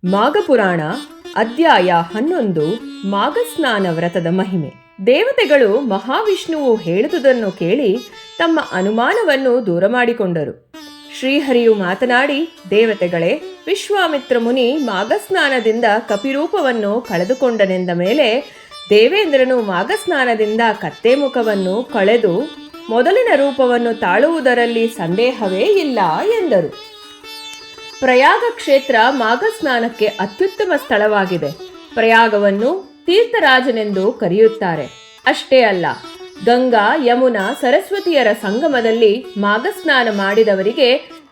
ಮಾಘಪುರಾಣ ಅಧ್ಯಾಯ 11 ಮಾಘಸ್ನಾನ ವ್ರತದ ಮಹಿಮೆ. ದೇವತೆಗಳು ಮಹಾವಿಷ್ಣುವು ಹೇಳಿದುದನ್ನು ಕೇಳಿ ತಮ್ಮ ಅನುಮಾನವನ್ನು ದೂರ ಮಾಡಿಕೊಂಡರು. ಶ್ರೀಹರಿಯು ಮಾತನಾಡಿ, ದೇವತೆಗಳೇ, ವಿಶ್ವಾಮಿತ್ರ ಮುನಿ ಮಾಘಸ್ನಾನದಿಂದ ಕಪಿರೂಪವನ್ನು ಕಳೆದುಕೊಂಡನೆಂದ ಮೇಲೆ ದೇವೇಂದ್ರನು ಮಾಘಸ್ನಾನದಿಂದ ಕತ್ತೆ ಮುಖವನ್ನು ಕಳೆದು ಮೊದಲಿನ ರೂಪವನ್ನು ತಾಳುವುದರಲ್ಲಿ ಸಂದೇಹವೇ ಇಲ್ಲ ಎಂದರು. ಪ್ರಯಾಗ ಕ್ಷೇತ್ರ ಮಾಘಸ್ನಾನಕ್ಕೆ ಅತ್ಯುತ್ತಮ ಸ್ಥಳವಾಗಿದೆ. ಪ್ರಯಾಗವನ್ನು ತೀರ್ಥರಾಜನೆಂದು ಕರೆಯುತ್ತಾರೆ. ಅಷ್ಟೇ ಅಲ್ಲ, ಗಂಗಾ, ಯಮುನಾ, ಸರಸ್ವತಿಯರ ಸಂಗಮದಲ್ಲಿ ಮಾಘಸ್ನಾನ ಮಾಡಿದವರಿಗೆ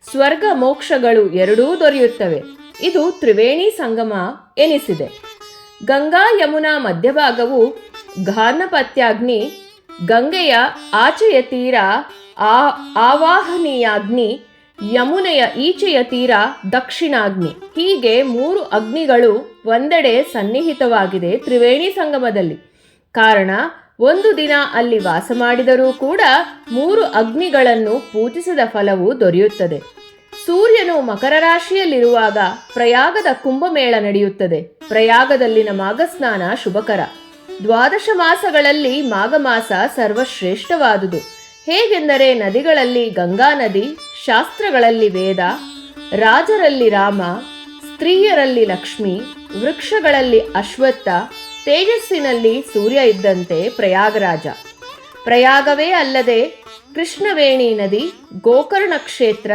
ಸ್ವರ್ಗ ಮೋಕ್ಷಗಳು ಎರಡೂ ದೊರೆಯುತ್ತವೆ. ಇದು ತ್ರಿವೇಣಿ ಸಂಗಮ ಎನಿಸಿದೆ. ಗಂಗಾ ಯಮುನಾ ಮಧ್ಯಭಾಗವು ಘಾರ್ನಪತ್ಯಾಗ್ನಿ, ಗಂಗೆಯ ಆಚೆಯ ತೀರ ಆವಾಹನೀಯಾಗ್ನಿ, ಯಮುನೆಯ ಈಚೆಯ ತೀರ ದಕ್ಷಿಣಾಗ್ನಿ. ಹೀಗೆ 3 ಅಗ್ನಿಗಳು ಒಂದೆಡೆ ಸನ್ನಿಹಿತವಾಗಿದೆ ತ್ರಿವೇಣಿ ಸಂಗಮದಲ್ಲಿ. ಕಾರಣ, ಒಂದು ದಿನ ಅಲ್ಲಿ ವಾಸ ಮಾಡಿದರೂ ಕೂಡ 3 ಅಗ್ನಿಗಳನ್ನು ಪೂಜಿಸಿದ ಫಲವು ದೊರೆಯುತ್ತದೆ. ಸೂರ್ಯನು ಮಕರ ರಾಶಿಯಲ್ಲಿರುವಾಗ ಪ್ರಯಾಗದ ಕುಂಭಮೇಳ ನಡೆಯುತ್ತದೆ. ಪ್ರಯಾಗದಲ್ಲಿನ ಮಾಘಸ್ನಾನ ಶುಭಕರ. 12 ಮಾಸಗಳಲ್ಲಿ ಮಾಘ ಮಾಸ ಸರ್ವಶ್ರೇಷ್ಠವಾದುದು. ಹೇಗೆಂದರೆ, ನದಿಗಳಲ್ಲಿ ಗಂಗಾ ನದಿ, ಶಾಸ್ತ್ರಗಳಲ್ಲಿ ವೇದ, ರಾಜರಲ್ಲಿ ರಾಮ, ಸ್ತ್ರೀಯರಲ್ಲಿ ಲಕ್ಷ್ಮಿ, ವೃಕ್ಷಗಳಲ್ಲಿ ಅಶ್ವತ್ಥ, ತೇಜಸ್ಸಿನಲ್ಲಿ ಸೂರ್ಯ ಇದ್ದಂತೆ ಪ್ರಯಾಗರಾಜ. ಪ್ರಯಾಗವೇ ಅಲ್ಲದೆ ಕೃಷ್ಣವೇಣಿ ನದಿ, ಗೋಕರ್ಣ ಕ್ಷೇತ್ರ,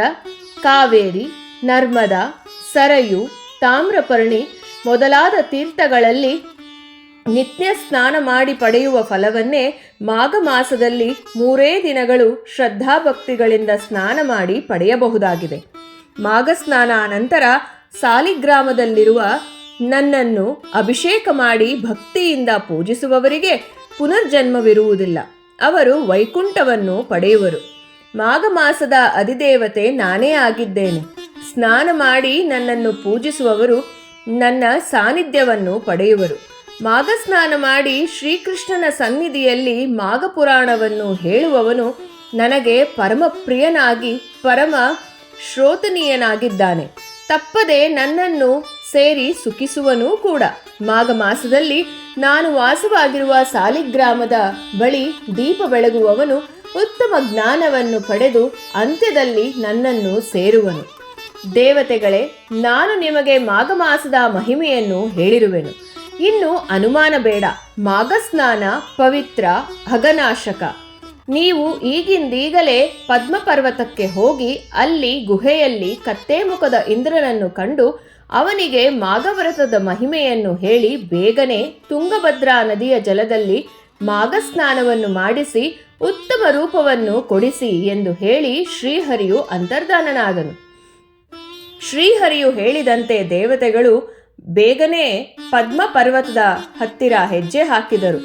ಕಾವೇರಿ, ನರ್ಮದಾ, ಸರಯು, ತಾಮ್ರಪರ್ಣಿ ಮೊದಲಾದ ತೀರ್ಥಗಳಲ್ಲಿ ನಿತ್ಯ ಸ್ನಾನ ಮಾಡಿ ಪಡೆಯುವ ಫಲವನ್ನೇ ಮಾಘ ಮಾಸದಲ್ಲಿ 3 ದಿನಗಳು ಶ್ರದ್ಧಾಭಕ್ತಿಗಳಿಂದ ಸ್ನಾನ ಮಾಡಿ ಪಡೆಯಬಹುದಾಗಿದೆ. ಮಾಘ ಸ್ನಾನ ಅನಂತರ ಸಾಲಿಗ್ರಾಮದಲ್ಲಿರುವ ನನ್ನನ್ನು ಅಭಿಷೇಕ ಮಾಡಿ ಭಕ್ತಿಯಿಂದ ಪೂಜಿಸುವವರಿಗೆ ಪುನರ್ಜನ್ಮವಿರುವುದಿಲ್ಲ. ಅವರು ವೈಕುಂಠವನ್ನು ಪಡೆಯುವರು. ಮಾಘ ಮಾಸದ ಅಧಿದೇವತೆ ನಾನೇ ಆಗಿದ್ದೇನೆ. ಸ್ನಾನ ಮಾಡಿ ನನ್ನನ್ನು ಪೂಜಿಸುವವರು ನನ್ನ ಸಾನ್ನಿಧ್ಯವನ್ನು ಪಡೆಯುವರು. ಮಾಘಸ್ನಾನ ಮಾಡಿ ಶ್ರೀಕೃಷ್ಣನ ಸನ್ನಿಧಿಯಲ್ಲಿ ಮಾಘಪುರಾಣವನ್ನು ಹೇಳುವವನು ನನಗೆ ಪರಮ ಪ್ರಿಯನಾಗಿ ಪರಮ ಶ್ರೋತನೀಯನಾಗಿದ್ದಾನೆ. ತಪ್ಪದೆ ನನ್ನನ್ನು ಸೇರಿ ಸುಖಿಸುವನೂ ಕೂಡ. ಮಾಘ ಮಾಸದಲ್ಲಿ ನಾನು ವಾಸವಾಗಿರುವ ಸಾಲಿಗ್ರಾಮದ ಬಳಿ ದೀಪ ಬೆಳಗುವವನು ಉತ್ತಮ ಜ್ಞಾನವನ್ನು ಪಡೆದು ಅಂತ್ಯದಲ್ಲಿ ನನ್ನನ್ನು ಸೇರುವನು. ದೇವತೆಗಳೇ, ನಾನು ನಿಮಗೆ ಮಾಘ ಮಾಸದ ಮಹಿಮೆಯನ್ನು ಹೇಳಿರುವೆನು. ಇನ್ನು ಅನುಮಾನ ಬೇಡ. ಮಾಘಸ್ನಾನ ಪವಿತ್ರ, ಅಘನಾಶಕ. ನೀವು ಈಗಿಂದೀಗಲೇ ಪದ್ಮಪರ್ವತಕ್ಕೆ ಹೋಗಿ ಅಲ್ಲಿ ಗುಹೆಯಲ್ಲಿ ಕತ್ತೆ ಮುಖದ ಇಂದ್ರನನ್ನು ಕಂಡು ಅವನಿಗೆ ಮಾಘವ್ರತದ ಮಹಿಮೆಯನ್ನು ಹೇಳಿ ಬೇಗನೆ ತುಂಗಭದ್ರಾ ನದಿಯ ಜಲದಲ್ಲಿ ಮಾಘಸ್ನಾನವನ್ನು ಮಾಡಿಸಿ ಉತ್ತಮ ರೂಪವನ್ನು ಕೊಡಿಸಿ ಎಂದು ಹೇಳಿ ಶ್ರೀಹರಿಯು ಅಂತರ್ಧಾನನಾದನು. ಶ್ರೀಹರಿಯು ಹೇಳಿದಂತೆ ದೇವತೆಗಳು ಬೇಗನೆ ಪದ್ಮಪರ್ವತದ ಹತ್ತಿರ ಹೆಜ್ಜೆ ಹಾಕಿದರು.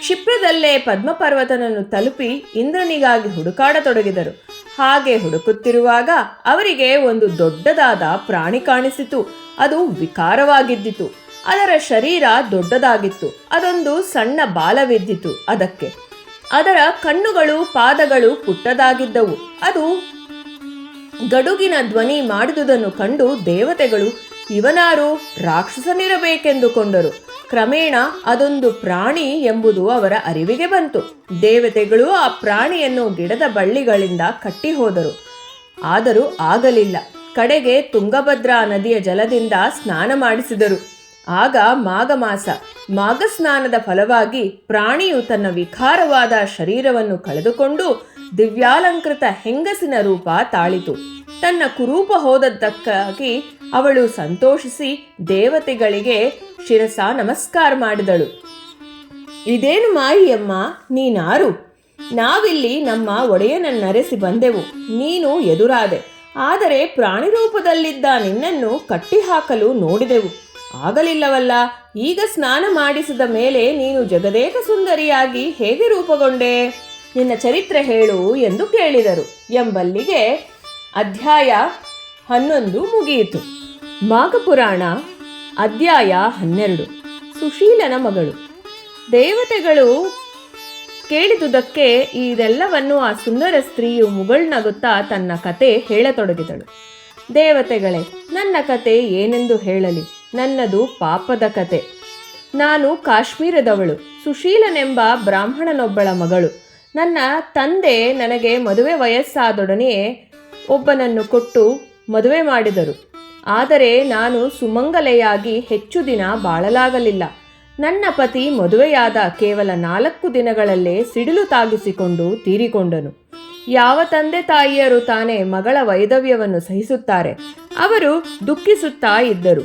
ಕ್ಷಿಪ್ರದಲ್ಲೇ ಪದ್ಮಪರ್ವತನನ್ನು ತಲುಪಿ ಇಂದ್ರನಿಗಾಗಿ ಹುಡುಕಾಡತೊಡಗಿದರು. ಹಾಗೆ ಹುಡುಕುತ್ತಿರುವಾಗ ಅವರಿಗೆ ಒಂದು ದೊಡ್ಡದಾದ ಪ್ರಾಣಿ ಕಾಣಿಸಿತು. ಅದು ವಿಕಾರವಾಗಿದ್ದಿತು. ಅದರ ಶರೀರ ದೊಡ್ಡದಾಗಿತ್ತು. ಅದೊಂದು ಸಣ್ಣ ಬಾಲವಿದ್ದಿತು ಅದಕ್ಕೆ. ಅದರ ಕಣ್ಣುಗಳು, ಪಾದಗಳು ಪುಟ್ಟದಾಗಿದ್ದವು. ಅದು ಗಡುಗಿನ ಧ್ವನಿ ಮಾಡಿದುದನ್ನು ಕಂಡು ದೇವತೆಗಳು ಇವನಾರು ರಾಕ್ಷಸನಿರಬೇಕೆಂದುಕೊಂಡರು. ಕ್ರಮೇಣ ಅದೊಂದು ಪ್ರಾಣಿ ಎಂಬುದು ಅವರ ಅರಿವಿಗೆ ಬಂತು. ದೇವತೆಗಳು ಆ ಪ್ರಾಣಿಯನ್ನು ಗಿಡದ ಬಳ್ಳಿಗಳಿಂದ ಕಟ್ಟಿ ಹೋದರು. ಆದರೂ ಆಗಲಿಲ್ಲ. ಕಡೆಗೆ ತುಂಗಭದ್ರಾ ನದಿಯ ಜಲದಿಂದ ಸ್ನಾನ ಮಾಡಿಸಿದರು. ಆಗ ಮಾಘ ಮಾಸ. ಮಾಘ ಸ್ನಾನದ ಫಲವಾಗಿ ಪ್ರಾಣಿಯು ತನ್ನ ವಿಕಾರವಾದ ಶರೀರವನ್ನು ಕಳೆದುಕೊಂಡು ದಿವ್ಯಾಲಂಕೃತ ಹೆಂಗಸಿನ ರೂಪ ತಾಳಿತು. ತನ್ನ ಕುರೂಪ ಹೋದದ್ದಕ್ಕಾಗಿ ಅವಳು ಸಂತೋಷಿಸಿ ದೇವತೆಗಳಿಗೆ ಶಿರಸ ನಮಸ್ಕಾರ ಮಾಡಿದಳು. ಇದೇನು ಮಾಯಿಯಮ್ಮ, ನೀನಾರು? ನಾವಿಲ್ಲಿ ನಮ್ಮ ಒಡೆಯನನ್ನರೆಸಿ ಬಂದೆವು. ನೀನು ಎದುರಾದೆ. ಆದರೆ ಪ್ರಾಣಿ ರೂಪದಲ್ಲಿದ್ದ ನಿನ್ನನ್ನು ಕಟ್ಟಿ ಹಾಕಲು ನೋಡಿದೆವು. ಆಗಲಿಲ್ಲವಲ್ಲ. ಈಗ ಸ್ನಾನ ಮಾಡಿಸಿದ ಮೇಲೆ ನೀನು ಜಗದೇಕ ಸುಂದರಿಯಾಗಿ ಹೇಗೆ ರೂಪುಗೊಂಡೆ? ನಿನ್ನ ಚರಿತ್ರೆ ಹೇಳು ಎಂದು ಕೇಳಿದರು. ಎಂಬಲ್ಲಿಗೆ ಅಧ್ಯಾಯ 11 ಮುಗಿಯಿತು. ಮಾಘಪುರಾಣ ಅಧ್ಯಾಯ 12 ಸುಶೀಲನ ಮಗಳು. ದೇವತೆಗಳು ಕೇಳಿದುದಕ್ಕೆ ಇದೆಲ್ಲವನ್ನು ಆ ಸುಂದರ ಸ್ತ್ರೀಯು ಮುಗುಳ್ನಗುತ್ತಾ ತನ್ನ ಕತೆ ಹೇಳತೊಡಗಿದಳು. ದೇವತೆಗಳೇ, ನನ್ನ ಕತೆ ಏನೆಂದು ಹೇಳಲಿ? ನನ್ನದು ಪಾಪದ ಕತೆ. ನಾನು ಕಾಶ್ಮೀರದವಳು, ಸುಶೀಲನೆಂಬ ಬ್ರಾಹ್ಮಣನೊಬ್ಬಳ ಮಗಳು. ನನ್ನ ತಂದೆ ನನಗೆ ಮದುವೆ ವಯಸ್ಸಾದೊಡನೆಯೇ ಒಬ್ಬನನ್ನು ಕೊಟ್ಟು ಮದುವೆ ಮಾಡಿದರು. ಆದರೆ ನಾನು ಸುಮಂಗಲೆಯಾಗಿ ಹೆಚ್ಚು ದಿನ ಬಾಳಲಾಗಲಿಲ್ಲ. ನನ್ನ ಪತಿ ಮದುವೆಯಾದ ಕೇವಲ 4 ದಿನಗಳಲ್ಲೇ ಸಿಡಿಲು ತಾಗಿಸಿಕೊಂಡು ತೀರಿಕೊಂಡನು. ಯಾವ ತಂದೆ ತಾಯಿಯರು ತಾನೇ ಮಗಳ ವೈಧವ್ಯವನ್ನು ಸಹಿಸುತ್ತಾರೆ? ಅವರು ದುಃಖಿಸುತ್ತಾ ಇದ್ದರು.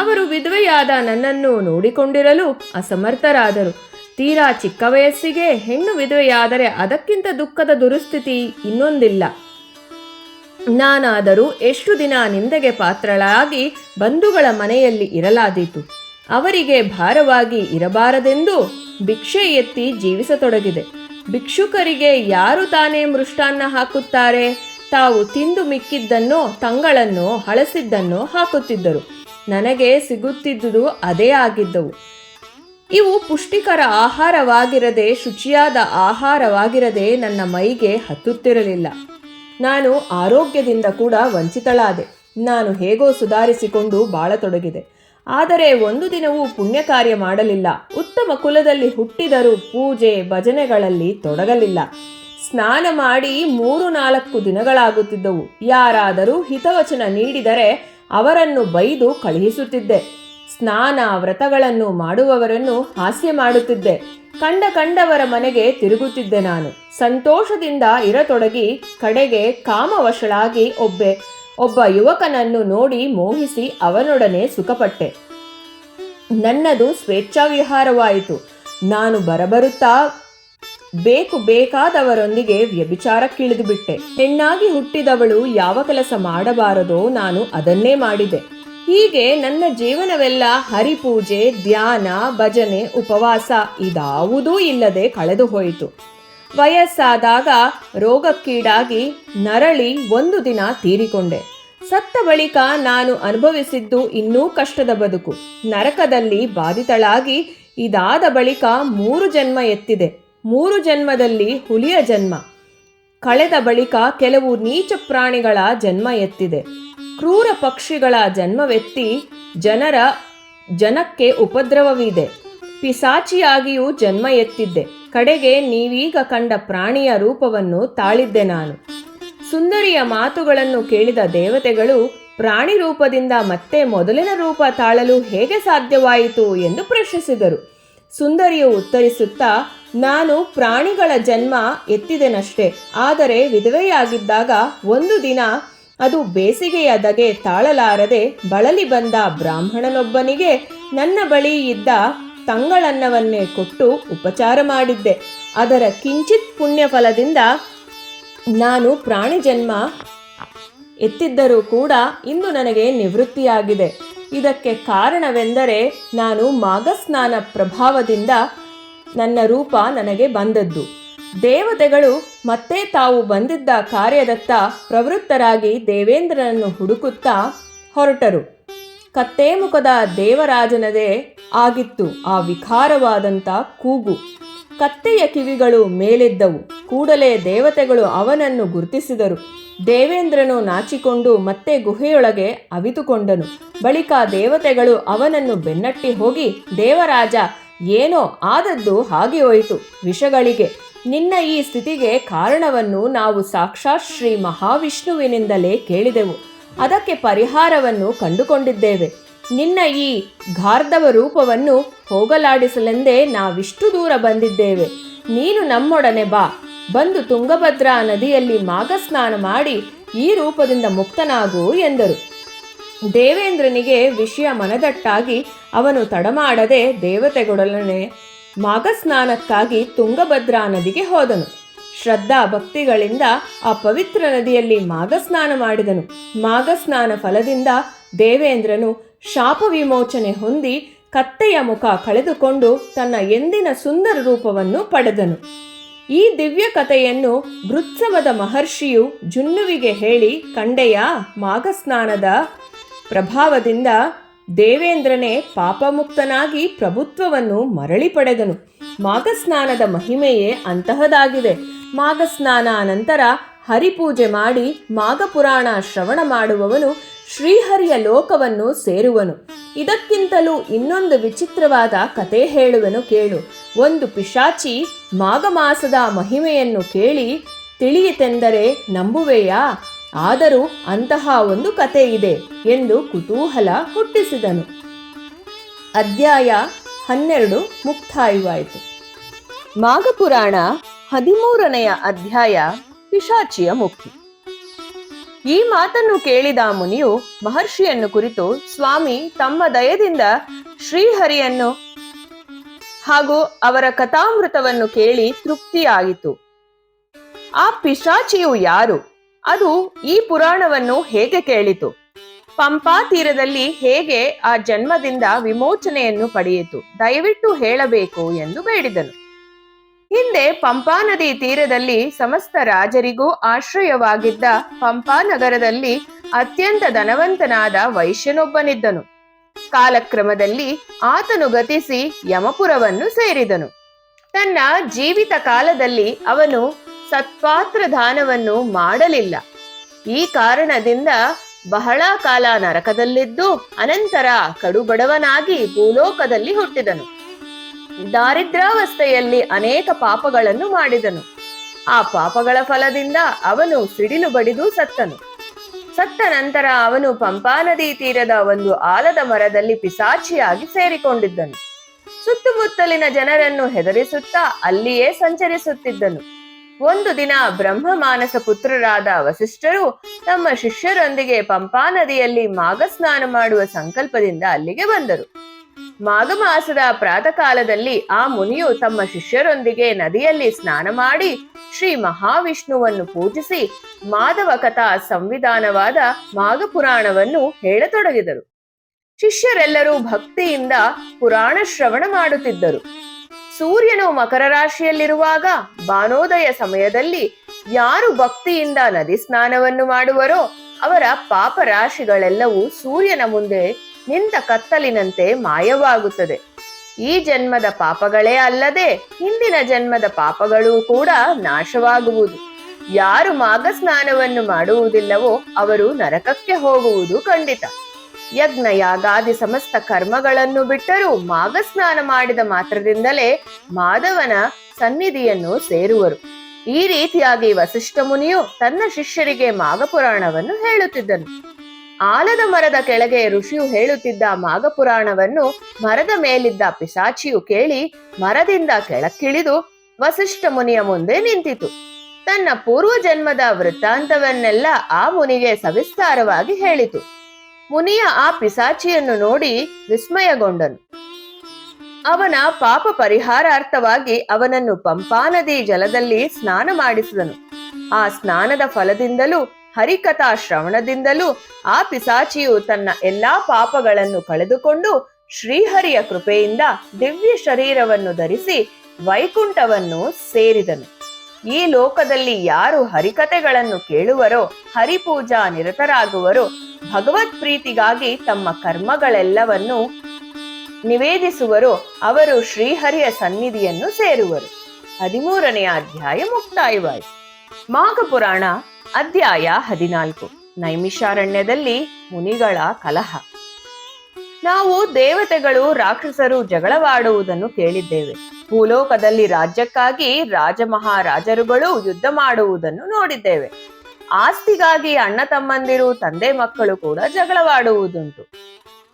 ಅವರು ವಿಧವೆಯಾದ ನನ್ನನ್ನು ನೋಡಿಕೊಂಡಿರಲು ಅಸಮರ್ಥರಾದರು. ತೀರಾ ಚಿಕ್ಕ ವಯಸ್ಸಿಗೆ ಹೆಣ್ಣು ವಿಧವೆಯಾದರೆ ಅದಕ್ಕಿಂತ ದುಃಖದ ದುರುಸ್ಥಿತಿ ಇನ್ನೊಂದಿಲ್ಲ. ನಾನಾದರೂ ಎಷ್ಟು ದಿನ ನಿಂದೆಗೆ ಪಾತ್ರಳಾಗಿ ಬಂಧುಗಳ ಮನೆಯಲ್ಲಿ ಇರಲಾದೀತು. ಅವರಿಗೆ ಭಾರವಾಗಿ ಇರಬಾರದೆಂದು ಭಿಕ್ಷೆ ಎತ್ತಿ ಜೀವಿಸತೊಡಗಿದೆ. ಭಿಕ್ಷುಕರಿಗೆ ಯಾರು ತಾನೇ ಮೃಷ್ಟಾನ್ನ ಹಾಕುತ್ತಾರೆ? ತಾವು ತಿಂದು ಮಿಕ್ಕಿದ್ದನ್ನೋ ತಂಗಳನ್ನೋ ಹಳಸಿದ್ದನ್ನೋ ಹಾಕುತ್ತಿದ್ದರು. ನನಗೆ ಸಿಗುತ್ತಿದ್ದುದು ಅದೇ ಆಗಿದ್ದವು. ಇವು ಪುಷ್ಟಿಕರ ಆಹಾರವಾಗಿರದೆ, ಶುಚಿಯಾದ ಆಹಾರವಾಗಿರದೆ ನನ್ನ ಮೈಗೆ ಹತ್ತುತ್ತಿರಲಿಲ್ಲ. ನಾನು ಆರೋಗ್ಯದಿಂದ ಕೂಡ ವಂಚಿತಳಾದೆ. ನಾನು ಹೇಗೋ ಸುಧಾರಿಸಿಕೊಂಡು ಬಾಳತೊಡಗಿದೆ. ಆದರೆ ಒಂದು ದಿನವೂ ಪುಣ್ಯ ಕಾರ್ಯ ಮಾಡಲಿಲ್ಲ. ಉತ್ತಮ ಕುಲದಲ್ಲಿ ಹುಟ್ಟಿದರೂ ಪೂಜೆ ಭಜನೆಗಳಲ್ಲಿ ತೊಡಗಲಿಲ್ಲ. ಸ್ನಾನ ಮಾಡಿ 3-4 ದಿನಗಳಾಗುತ್ತಿದ್ದವು. ಯಾರಾದರೂ ಹಿತವಚನ ನೀಡಿದರೆ ಅವರನ್ನು ಬೈದು ಕಳುಹಿಸುತ್ತಿದ್ದೆ. ಸ್ನಾನ ವ್ರತಗಳನ್ನು ಮಾಡುವವರನ್ನು ಹಾಸ್ಯ ಮಾಡುತ್ತಿದ್ದೆ. ಕಂಡವರ ಮನೆಗೆ ತಿರುಗುತ್ತಿದ್ದೆ. ನಾನು ಸಂತೋಷದಿಂದ ಇರತೊಡಗಿ ಕಡೆಗೆ ಕಾಮವಶಳಾಗಿ ಒಬ್ಬ ಯುವಕನನ್ನು ನೋಡಿ ಮೋಹಿಸಿ ಅವನೊಡನೆ ಸುಖಪಟ್ಟೆ. ನನ್ನದು ಸ್ವೇಚ್ಛಾವಿಹಾರವಾಯಿತು. ನಾನು ಬರಬರುತ್ತಾ ಬೇಕಾದವರೊಂದಿಗೆ ವ್ಯಭಿಚಾರಕ್ಕಿಳಿದು ಬಿಟ್ಟೆ. ಹೆಣ್ಣಾಗಿ ಹುಟ್ಟಿದವಳು ಯಾವ ಕೆಲಸ ಮಾಡಬಾರದೋ ನಾನು ಅದನ್ನೇ ಮಾಡಿದೆ. ಹೀಗೆ ನನ್ನ ಜೀವನವೆಲ್ಲ ಹರಿಪೂಜೆ, ಧ್ಯಾನ, ಭಜನೆ, ಉಪವಾಸ ಇದಾವುದೂ ಇಲ್ಲದೆ ಕಳೆದು ಹೋಯಿತು. ವಯಸ್ಸಾದಾಗ ರೋಗಕ್ಕೀಡಾಗಿ ನರಳಿ ಒಂದು ದಿನ ತೀರಿಕೊಂಡೆ. ಸತ್ತ ಬಳಿಕ ನಾನು ಅನುಭವಿಸಿದ್ದು ಇನ್ನೂ ಕಷ್ಟದ ಬದುಕು. ನರಕದಲ್ಲಿ ಬಾಧಿತಳಾಗಿ ಇದಾದ ಬಳಿಕ 3 ಜನ್ಮ ಎತ್ತಿದೆ. 3 ಜನ್ಮದಲ್ಲಿ ಹುಲಿಯ ಜನ್ಮ ಕಳೆದ ಬಳಿಕ ಕೆಲವು ನೀಚ ಪ್ರಾಣಿಗಳ ಜನ್ಮ ಎತ್ತಿದೆ. ಕ್ರೂರ ಪಕ್ಷಿಗಳ ಜನ್ಮವೆತ್ತಿ ಜನಕ್ಕೆ ಉಪದ್ರವವಿದೆ. ಪಿಸಾಚಿಯಾಗಿಯೂ ಜನ್ಮ ಎತ್ತಿದ್ದೆ. ಕಡೆಗೆ ನೀವೀಗ ಕಂಡ ಪ್ರಾಣಿಯ ರೂಪವನ್ನು ತಾಳಿದ್ದೆ ನಾನು. ಸುಂದರಿಯ ಮಾತುಗಳನ್ನು ಕೇಳಿದ ದೇವತೆಗಳು ಪ್ರಾಣಿ ರೂಪದಿಂದ ಮತ್ತೆ ಮೊದಲಿನ ರೂಪ ತಾಳಲು ಹೇಗೆ ಸಾಧ್ಯವಾಯಿತು ಎಂದು ಪ್ರಶ್ನಿಸಿದರು. ಸುಂದರಿಯು ಉತ್ತರಿಸುತ್ತಾ, ನಾನು ಪ್ರಾಣಿಗಳ ಜನ್ಮ ಎತ್ತಿದೆನಷ್ಟೇ. ಆದರೆ ವಿಧವೆಯಾಗಿದ್ದಾಗ ಒಂದು ದಿನ ಅದು ಬೇಸಿಗೆಯ ಧಗೆ ತಾಳಲಾರದೆ ಬಳಲಿ ಬಂದ ಬ್ರಾಹ್ಮಣನೊಬ್ಬನಿಗೆ ನನ್ನ ಬಳಿ ಇದ್ದ ತಂಗಳನ್ನವನ್ನೇ ಕೊಟ್ಟು ಉಪಚಾರ ಮಾಡಿದ್ದೆ. ಅದರ ಕಿಂಚಿತ್ ಪುಣ್ಯಫಲದಿಂದ ನಾನು ಪ್ರಾಣಿ ಜನ್ಮ ಎತ್ತಿದ್ದರೂ ಕೂಡ ಇಂದು ನನಗೆ ನಿವೃತ್ತಿಯಾಗಿದೆ. ಇದಕ್ಕೆ ಕಾರಣವೆಂದರೆ ನಾನು ಮಾಘಸ್ನಾನ ಪ್ರಭಾವದಿಂದ ನನ್ನ ರೂಪ ನನಗೆ ಬಂದದ್ದು. ದೇವತೆಗಳು ಮತ್ತೆ ತಾವು ಬಂದಿದ್ದ ಕಾರ್ಯದತ್ತ ಪ್ರವೃತ್ತರಾಗಿ ದೇವೇಂದ್ರನನ್ನು ಹುಡುಕುತ್ತಾ ಹೊರಟರು. ಕತ್ತೇ ಮುಖದ ದೇವರಾಜನದೇ ಆಗಿತ್ತು ಆ ವಿಕಾರವಾದಂಥ ಕೂಗು. ಕತ್ತೆಯ ಕಿವಿಗಳು ಮೇಲೆದ್ದವು. ಕೂಡಲೇ ದೇವತೆಗಳು ಅವನನ್ನು ಗುರುತಿಸಿದರು. ದೇವೇಂದ್ರನು ನಾಚಿಕೊಂಡು ಮತ್ತೆ ಗುಹೆಯೊಳಗೆ ಅವಿತುಕೊಂಡನು. ಬಳಿಕ ದೇವತೆಗಳು ಅವನನ್ನು ಬೆನ್ನಟ್ಟಿ ಹೋಗಿ, ದೇವರಾಜ, ಏನೋ ಆದದ್ದು ಹಾಗೆ ಹೋಯಿತು. ವಿಷಗಳಿಗೆ ನಿನ್ನ ಈ ಸ್ಥಿತಿಗೆ ಕಾರಣವನ್ನು ನಾವು ಸಾಕ್ಷಾತ್ ಶ್ರೀ ಮಹಾವಿಷ್ಣುವಿನಿಂದಲೇ ಕೇಳಿದೆವು. ಅದಕ್ಕೆ ಪರಿಹಾರವನ್ನು ಕಂಡುಕೊಂಡಿದ್ದೇವೆ. ನಿನ್ನ ಈ ಗಾರ್ಧವ ರೂಪವನ್ನು ಹೋಗಲಾಡಿಸಲೆಂದೇ ನಾವಿಷ್ಟು ದೂರ ಬಂದಿದ್ದೇವೆ. ನೀನು ನಮ್ಮೊಡನೆ ಬಾ. ಬಂದು ತುಂಗಭದ್ರಾ ನದಿಯಲ್ಲಿ ಮಾಘಸ್ನಾನ ಮಾಡಿ ಈ ರೂಪದಿಂದ ಮುಕ್ತನಾಗು ಎಂದರು. ದೇವೇಂದ್ರನಿಗೆ ವಿಷಯ ಮನದಟ್ಟಾಗಿ ಅವನು ತಡಮಾಡದೆ ದೇವತೆಗಳೊಡನೆ ಮಾಘಸ್ನಾನಕ್ಕಾಗಿ ತುಂಗಭದ್ರಾ ನದಿಗೆ ಹೋದನು. ಶ್ರದ್ಧಾ ಭಕ್ತಿಗಳಿಂದ ಆ ಪವಿತ್ರ ನದಿಯಲ್ಲಿ ಮಾಘಸ್ನಾನ ಮಾಡಿದನು. ಮಾಘಸ್ನಾನ ಫಲದಿಂದ ದೇವೇಂದ್ರನು ಶಾಪ ವಿಮೋಚನೆ ಹೊಂದಿ ಕತ್ತೆಯ ಮುಖ ಕಳೆದುಕೊಂಡು ತನ್ನ ಎಂದಿನ ಸುಂದರ ರೂಪವನ್ನು ಪಡೆದನು. ಈ ದಿವ್ಯ ಕಥೆಯನ್ನು ಭೃತ್ಸವದ ಮಹರ್ಷಿಯು ಜುನ್ನುವಿಗೆ ಹೇಳಿ, ಕಂಡೆಯ ಮಾಘಸ್ನಾನದ ಪ್ರಭಾವದಿಂದ ದೇವೇಂದ್ರನೇ ಪಾಪಮುಕ್ತನಾಗಿ ಪ್ರಭುತ್ವವನ್ನು ಮರಳಿ ಪಡೆದನು. ಮಾಘಸ್ನಾನದ ಮಹಿಮೆಯೇ ಅಂತಹದಾಗಿದೆ. ಮಾಘಸ್ನಾನ ನಂತರ ಹರಿಪೂಜೆ ಮಾಡಿ ಮಾಘಪುರಾಣ ಶ್ರವಣ ಮಾಡುವವನು ಶ್ರೀಹರಿಯ ಲೋಕವನ್ನು ಸೇರುವನು. ಇದಕ್ಕಿಂತಲೂ ಇನ್ನೊಂದು ವಿಚಿತ್ರವಾದ ಕತೆ ಹೇಳುವೆನು ಕೇಳು. ಒಂದು ಪಿಶಾಚಿ ಮಾಘ ಮಾಸದ ಮಹಿಮೆಯನ್ನು ಕೇಳಿ ತಿಳಿಯಿತೆಂದರೆ ನಂಬುವೆಯಾ? ಆದರೂ ಅಂತಹ ಒಂದು ಕತೆ ಇದೆ ಎಂದು ಕುತೂಹಲ ಹುಟ್ಟಿಸಿದನು. ಅಧ್ಯಾಯ 12 ಮುಕ್ತಾಯವಾಯಿತು. ಮಾಘಪುರಾಣ 13ನೆಯ ಅಧ್ಯಾಯ ಪಿಶಾಚಿಯ ಮುಕ್ತಿ. ಈ ಮಾತನ್ನು ಕೇಳಿದ ಮುನಿಯು ಮಹರ್ಷಿಯನ್ನು ಕುರಿತು, ಸ್ವಾಮಿ, ತಮ್ಮ ದಯದಿಂದ ಶ್ರೀಹರಿಯನ್ನು ಹಾಗೂ ಅವರ ಕಥಾಮೃತವನ್ನು ಕೇಳಿ ತೃಪ್ತಿಯಾಯಿತು. ಆ ಪಿಶಾಚಿಯು ಯಾರು? ಅದು ಈ ಪುರಾಣವನ್ನು ಹೇಗೆ ಕೇಳಿತು? ಪಂಪಾ ತೀರದಲ್ಲಿ ಹೇಗೆ ಆ ಜನ್ಮದಿಂದ ವಿಮೋಚನೆಯನ್ನು ಪಡೆಯಿತು? ದಯವಿಟ್ಟು ಹೇಳಬೇಕು ಎಂದು ಬೇಡಿದನು. ಹಿಂದೆ ಪಂಪಾ ನದಿ ತೀರದಲ್ಲಿ ಸಮಸ್ತ ರಾಜರಿಗೂ ಆಶ್ರಯವಾಗಿದ್ದ ಪಂಪಾ ನಗರದಲ್ಲಿ ಅತ್ಯಂತ ಧನವಂತನಾದ ವೈಶ್ಯನೊಬ್ಬನಿದ್ದನು. ಕಾಲಕ್ರಮದಲ್ಲಿ ಆತನು ಗತಿಸಿ ಯಮಪುರವನ್ನು ಸೇರಿದನು. ತನ್ನ ಜೀವಿತ ಕಾಲದಲ್ಲಿ ಅವನು ಸತ್ಪಾತ್ರ ದಾನವನ್ನು ಮಾಡಲಿಲ್ಲ. ಈ ಕಾರಣದಿಂದ ಬಹಳ ಕಾಲ ನರಕದಲ್ಲಿದ್ದು ಅನಂತರ ಕಡುಬಡವನಾಗಿ ಭೂಲೋಕದಲ್ಲಿ ಹುಟ್ಟಿದನು. ದಾರಿದ್ರ್ಯಾವಸ್ಥೆಯಲ್ಲಿ ಅನೇಕ ಪಾಪಗಳನ್ನು ಮಾಡಿದನು. ಆ ಪಾಪಗಳ ಫಲದಿಂದ ಅವನು ಸಿಡಿಲು ಬಡಿದು ಸತ್ತನು. ಸತ್ತ ನಂತರ ಅವನು ಪಂಪಾ ನದಿ ತೀರದ ಒಂದು ಆಲದ ಮರದಲ್ಲಿ ಪಿಶಾಚಿಯಾಗಿ ಸೇರಿಕೊಂಡಿದ್ದನು. ಸುತ್ತಮುತ್ತಲಿನ ಜನರನ್ನು ಹೆದರಿಸುತ್ತಾ ಅಲ್ಲಿಯೇ ಸಂಚರಿಸುತ್ತಿದ್ದನು. ಒಂದು ದಿನ ಬ್ರಹ್ಮ ಮಾನಸ ಪುತ್ರರಾದ ವಸಿಷ್ಠರು ತಮ್ಮ ಶಿಷ್ಯರೊಂದಿಗೆ ಪಂಪಾ ನದಿಯಲ್ಲಿ ಮಾಘ ಸ್ನಾನ ಮಾಡುವ ಸಂಕಲ್ಪದಿಂದ ಅಲ್ಲಿಗೆ ಬಂದರು. ಮಾಘ ಮಾಸದ ಪ್ರಾತಃ ಕಾಲದಲ್ಲಿ ಆ ಮುನಿಯು ತಮ್ಮ ಶಿಷ್ಯರೊಂದಿಗೆ ನದಿಯಲ್ಲಿ ಸ್ನಾನ ಮಾಡಿ ಶ್ರೀ ಮಹಾವಿಷ್ಣುವನ್ನು ಪೂಜಿಸಿ ಮಾಧವ ಕಥಾ ಸಂವಿಧಾನವಾದ ಮಾಘ ಪುರಾಣವನ್ನು ಹೇಳತೊಡಗಿದರು. ಶಿಷ್ಯರೆಲ್ಲರೂ ಭಕ್ತಿಯಿಂದ ಪುರಾಣ ಶ್ರವಣ ಮಾಡುತ್ತಿದ್ದರು. ಸೂರ್ಯನು ಮಕರ ರಾಶಿಯಲ್ಲಿರುವಾಗ ಭಾನೋದಯ ಸಮಯದಲ್ಲಿ ಯಾರು ಭಕ್ತಿಯಿಂದ ನದಿ ಸ್ನಾನವನ್ನು ಮಾಡುವರೋ ಅವರ ಪಾಪ ರಾಶಿಗಳೆಲ್ಲವೂ ಸೂರ್ಯನ ಮುಂದೆ ನಿಂತ ಕತ್ತಲಿನಂತೆ ಮಾಯವಾಗುತ್ತದೆ. ಈ ಜನ್ಮದ ಪಾಪಗಳೇ ಅಲ್ಲದೆ ಹಿಂದಿನ ಜನ್ಮದ ಪಾಪಗಳೂ ಕೂಡ ನಾಶವಾಗುವುದು. ಯಾರು ಮಾಘ ಸ್ನಾನವನ್ನು ಮಾಡುವುದಿಲ್ಲವೋ ಅವರು ನರಕಕ್ಕೆ ಹೋಗುವುದು ಖಂಡಿತ. ಯಜ್ಞ ಯಾಗಾದಿ ಸಮಸ್ತ ಕರ್ಮಗಳನ್ನು ಬಿಟ್ಟರೂ ಮಾಘ ಸ್ನಾನ ಮಾಡಿದ ಮಾತ್ರದಿಂದಲೇ ಮಾಧವನ ಸನ್ನಿಧಿಯನ್ನು ಸೇರುವರು. ಈ ರೀತಿಯಾಗಿ ವಸಿಷ್ಠ ಮುನಿಯು ತನ್ನ ಶಿಷ್ಯರಿಗೆ ಮಾಘ ಪುರಾಣವನ್ನು ಹೇಳುತ್ತಿದ್ದನು. ಆಲದ ಮರದ ಕೆಳಗೆ ಋಷಿಯು ಹೇಳುತ್ತಿದ್ದ ಮಾಘ ಪುರಾಣವನ್ನು ಮರದ ಮೇಲಿದ್ದ ಪಿಶಾಚಿಯು ಕೇಳಿ ಮರದಿಂದ ಕೆಳಕ್ಕಿಳಿದು ವಸಿಷ್ಠ ಮುನಿಯ ಮುಂದೆ ನಿಂತಿತು. ತನ್ನ ಪೂರ್ವ ಜನ್ಮದ ವೃತ್ತಾಂತವನ್ನೆಲ್ಲ ಆ ಮುನಿಗೆ ಸವಿಸ್ತಾರವಾಗಿ ಹೇಳಿತು. ಮುನಿಯ ಆ ಪಿಶಾಚಿಯನ್ನು ನೋಡಿ ವಿಸ್ಮಯಗೊಂಡನು. ಅವನ ಪಾಪ ಪರಿಹಾರಾರ್ಥವಾಗಿ ಅವನನ್ನು ಪಂಪಾ ನದಿ ಜಲದಲ್ಲಿ ಸ್ನಾನ ಮಾಡಿಸಿದನು. ಆ ಸ್ನಾನದ ಫಲದಿಂದಲೂ ಹರಿಕಥಾ ಶ್ರವಣದಿಂದಲೂ ಆ ಪಿಶಾಚಿಯು ತನ್ನ ಎಲ್ಲಾ ಪಾಪಗಳನ್ನು ಕಳೆದುಕೊಂಡು ಶ್ರೀಹರಿಯ ಕೃಪೆಯಿಂದ ದಿವ್ಯ ಶರೀರವನ್ನು ಧರಿಸಿ ವೈಕುಂಠವನ್ನು ಸೇರಿದನು. ಈ ಲೋಕದಲ್ಲಿ ಯಾರು ಹರಿಕಥೆಗಳನ್ನು ಕೇಳುವರೋ, ಹರಿಪೂಜಾ ನಿರತರಾಗುವರೋ, ಭಗವತ್ ಪ್ರೀತಿಗಾಗಿ ತಮ್ಮ ಕರ್ಮಗಳೆಲ್ಲವನ್ನು ನಿವೇದಿಸುವರೋ ಅವರು ಶ್ರೀಹರಿಯ ಸನ್ನಿಧಿಯನ್ನು ಸೇರುವರು. 13ನೆಯ ಅಧ್ಯಾಯ ಮುಕ್ತಾಯವಾಯಿತು. ಮಾಘ ಪುರಾಣ ಅಧ್ಯಾಯ 14 ನೈಮಿಷಾರಣ್ಯದಲ್ಲಿ ಮುನಿಗಳ ಕಲಹ. ನಾವು ದೇವತೆಗಳು ರಾಕ್ಷಸರು ಜಗಳವಾಡುವುದನ್ನು ಕೇಳಿದ್ದೇವೆ. ಭೂಲೋಕದಲ್ಲಿ ರಾಜ್ಯಕ್ಕಾಗಿ ರಾಜ ಮಹಾರಾಜರುಗಳು ಯುದ್ಧ ಮಾಡುವುದನ್ನು ನೋಡಿದ್ದೇವೆ. ಆಸ್ತಿಗಾಗಿ ಅಣ್ಣ ತಮ್ಮಂದಿರು ತಂದೆ ಮಕ್ಕಳು ಕೂಡ ಜಗಳವಾಡುವುದುಂಟು.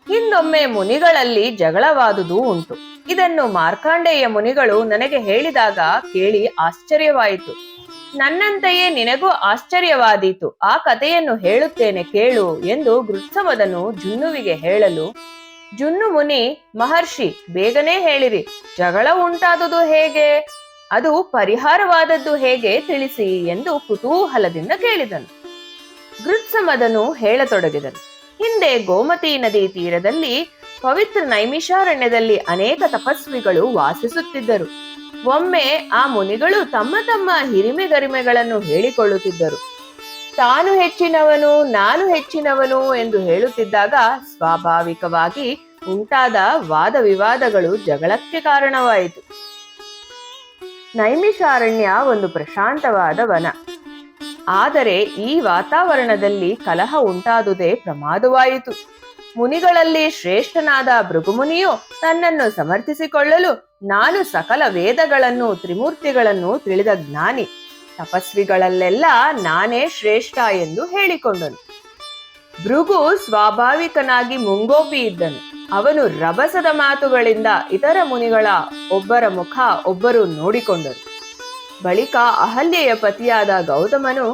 ಹಿಂದೊಮ್ಮೆ ಮುನಿಗಳಲ್ಲಿ ಜಗಳವಾದುದು ಉಂಟು. ಇದನ್ನು ಮಾರ್ಕಾಂಡೇಯ ಮುನಿಗಳು ನನಗೆ ಹೇಳಿದಾಗ ಕೇಳಿ ಆಶ್ಚರ್ಯವಾಯಿತು. ನನ್ನಂತೆಯೇ ನಿನಗೂ ಆಶ್ಚರ್ಯವಾದೀತು. ಆ ಕಥೆಯನ್ನು ಹೇಳುತ್ತೇನೆ ಕೇಳು ಎಂದು ಗೃತ್ಸಮದನು ಜುನ್ನುವಿಗೆ ಹೇಳಲು, ಜುನ್ನು ಮುನಿ, ಮಹರ್ಷಿ, ಬೇಗನೆ ಹೇಳಿರಿ, ಜಗಳ ಉಂಟಾದುದು ಹೇಗೆ? ಅದು ಪರಿಹಾರವಾದದ್ದು ಹೇಗೆ ತಿಳಿಸಿ ಎಂದು ಕುತೂಹಲದಿಂದ ಕೇಳಿದನು. ಗೃತ್ಸಮದನು ಹೇಳತೊಡಗಿದನು. ಹಿಂದೆ ಗೋಮತಿ ನದಿ ತೀರದಲ್ಲಿ ಪವಿತ್ರ ನೈಮಿಷಾರಣ್ಯದಲ್ಲಿ ಅನೇಕ ತಪಸ್ವಿಗಳು ವಾಸಿಸುತ್ತಿದ್ದರು. ಒಮ್ಮೆ ಆ ಮುನಿಗಳು ತಮ್ಮ ತಮ್ಮ ಹಿರಿಮೆಗರಿಮೆಗಳನ್ನು ಹೇಳಿಕೊಳ್ಳುತ್ತಿದ್ದರು. ತಾನು ಹೆಚ್ಚಿನವನು, ನಾನು ಹೆಚ್ಚಿನವನು ಎಂದು ಹೇಳುತ್ತಿದ್ದಾಗ ಸ್ವಾಭಾವಿಕವಾಗಿ ಉಂಟಾದ ವಾದ ವಿವಾದಗಳು ಜಗಳಕ್ಕೆ ಕಾರಣವಾಯಿತು. ನೈಮಿಷಾರಣ್ಯ ಒಂದು ಪ್ರಶಾಂತವಾದ ವನ. ಆದರೆ ಈ ವಾತಾವರಣದಲ್ಲಿ ಕಲಹ ಉಂಟಾದುದೇ ಪ್ರಮಾದವಾಯಿತು. ಮುನಿಗಳಲ್ಲಿ ಶ್ರೇಷ್ಠನಾದ ಭೃಗುಮುನಿಯು ತನ್ನನ್ನು ಸಮರ್ಥಿಸಿಕೊಳ್ಳಲು, ನಾನು ಸಕಲ ವೇದಗಳನ್ನು ತ್ರಿಮೂರ್ತಿಗಳನ್ನು ತಿಳಿದ ಜ್ಞಾನಿ, ತಪಸ್ವಿಗಳಲ್ಲೆಲ್ಲ ನಾನೇ ಶ್ರೇಷ್ಠ ಎಂದು ಹೇಳಿಕೊಂಡನು. ಭೃಗು ಸ್ವಾಭಾವಿಕನಾಗಿ ಮುಂಗೋಪಿ ಇದ್ದನು. ಅವನು ರಭಸದ ಮಾತುಗಳಿಂದ ಇತರ ಮುನಿಗಳ ಒಬ್ಬರ ಮುಖ ಒಬ್ಬರು ನೋಡಿಕೊಂಡರು. ಬಳಿಕ ಅಹಲ್ಯೆಯ ಪತಿಯಾದ ಗೌತಮನು,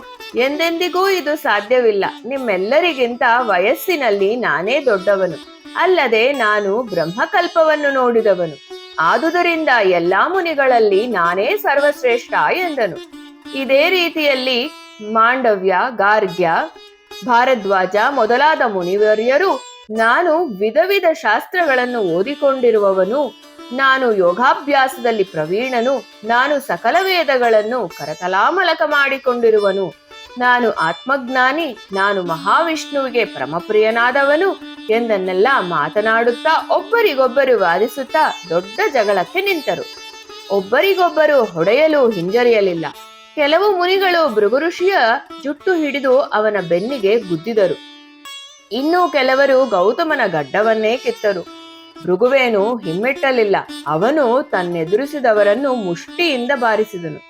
ಎಂದೆಂದಿಗೂ ಇದು ಸಾಧ್ಯವಿಲ್ಲ. ನಿಮ್ಮೆಲ್ಲರಿಗಿಂತ ವಯಸ್ಸಿನಲ್ಲಿ ನಾನೇ ದೊಡ್ಡವನು, ಅಲ್ಲದೆ ನಾನು ಬ್ರಹ್ಮಕಲ್ಪವನ್ನು ನೋಡಿದವನು. ಆದುದರಿಂದ ಎಲ್ಲಾ ಮುನಿಗಳಲ್ಲಿ ನಾನೇ ಸರ್ವಶ್ರೇಷ್ಠ ಎಂದನು. ಇದೇ ರೀತಿಯಲ್ಲಿ ಮಾಂಡವ್ಯ, ಗಾರ್ಗ್ಯ, ಭಾರದ್ವಾಜ ಮೊದಲಾದ ಮುನಿವರ್ಯರು, ನಾನು ವಿಧ ವಿಧ ಶಾಸ್ತ್ರಗಳನ್ನು ಓದಿಕೊಂಡಿರುವವನು, ನಾನು ಯೋಗಾಭ್ಯಾಸದಲ್ಲಿ ಪ್ರವೀಣನು, ನಾನು ಸಕಲ ವೇದಗಳನ್ನು ಕರತಲಾಮಲಕ ಮಾಡಿಕೊಂಡಿರುವನು, ನಾನು ಆತ್ಮಜ್ಞಾನಿ, ನಾನು ಮಹಾವಿಷ್ಣುವಿಗೆ ಪರಮಪ್ರಿಯನಾದವನು ಎಂದನ್ನೆಲ್ಲ ಮಾತನಾಡುತ್ತಾ ಒಬ್ಬರಿಗೊಬ್ಬರು ವಾದಿಸುತ್ತಾ ದೊಡ್ಡ ಜಗಳಕ್ಕೆ ನಿಂತರು. ಒಬ್ಬರಿಗೊಬ್ಬರು ಹೊಡೆಯಲು ಹಿಂಜರಿಯಲಿಲ್ಲ. ಕೆಲವು ಮುನಿಗಳು ಭೃಗು ಋಷಿಯ ಜುಟ್ಟು ಹಿಡಿದು ಅವನ ಬೆನ್ನಿಗೆ ಗುದ್ದಿದರು. ಇನ್ನು ಕೆಲವರು ಗೌತಮನ ಗಡ್ಡವನ್ನೇ ಕಿತ್ತರು. ಭೃಗುವೇನು ಹಿಮ್ಮೆಟ್ಟಲಿಲ್ಲ. ಅವನು ತನ್ನೆದುರಿಸಿದವರನ್ನು ಮುಷ್ಟಿಯಿಂದ ಬಾರಿಸಿದನು.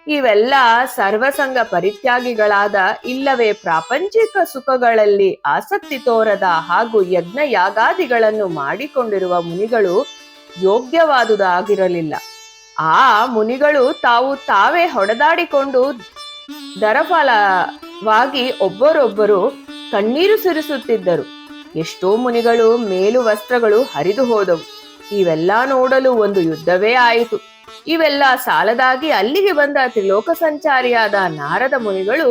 ಇವೆಲ್ಲ ಸರ್ವಸಂಗ ಪರಿತ್ಯಾಗಿಗಳಾದ, ಇಲ್ಲವೇ ಪ್ರಾಪಂಚಿಕ ಸುಖಗಳಲ್ಲಿ ಆಸಕ್ತಿ ತೋರದ ಹಾಗೂ ಯಜ್ಞ ಯಾಗಾದಿಗಳನ್ನು ಮಾಡಿಕೊಂಡಿರುವ ಮುನಿಗಳು ಯೋಗ್ಯವಾದುದಾಗಿರಲಿಲ್ಲ. ಆ ಮುನಿಗಳು ತಾವು ತಾವೇ ಹೊಡೆದಾಡಿಕೊಂಡು ದರಫಲವಾಗಿ ಒಬ್ಬರೊಬ್ಬರು ಕಣ್ಣೀರು ಸುರಿಸುತ್ತಿದ್ದರು. ಎಷ್ಟೋ ಮುನಿಗಳು ಮೇಲು ವಸ್ತ್ರಗಳು ಹರಿದು ಹೋದವು. ಇವೆಲ್ಲ ನೋಡಲು ಒಂದು ಯುದ್ಧವೇ ಆಯಿತು. ಇವೆಲ್ಲ ಸಾಲದಾಗಿ ಅಲ್ಲಿಗೆ ಬಂದ ತ್ರಿಲೋಕ ಸಂಚಾರಿಯಾದ ನಾರದ ಮುನಿಗಳು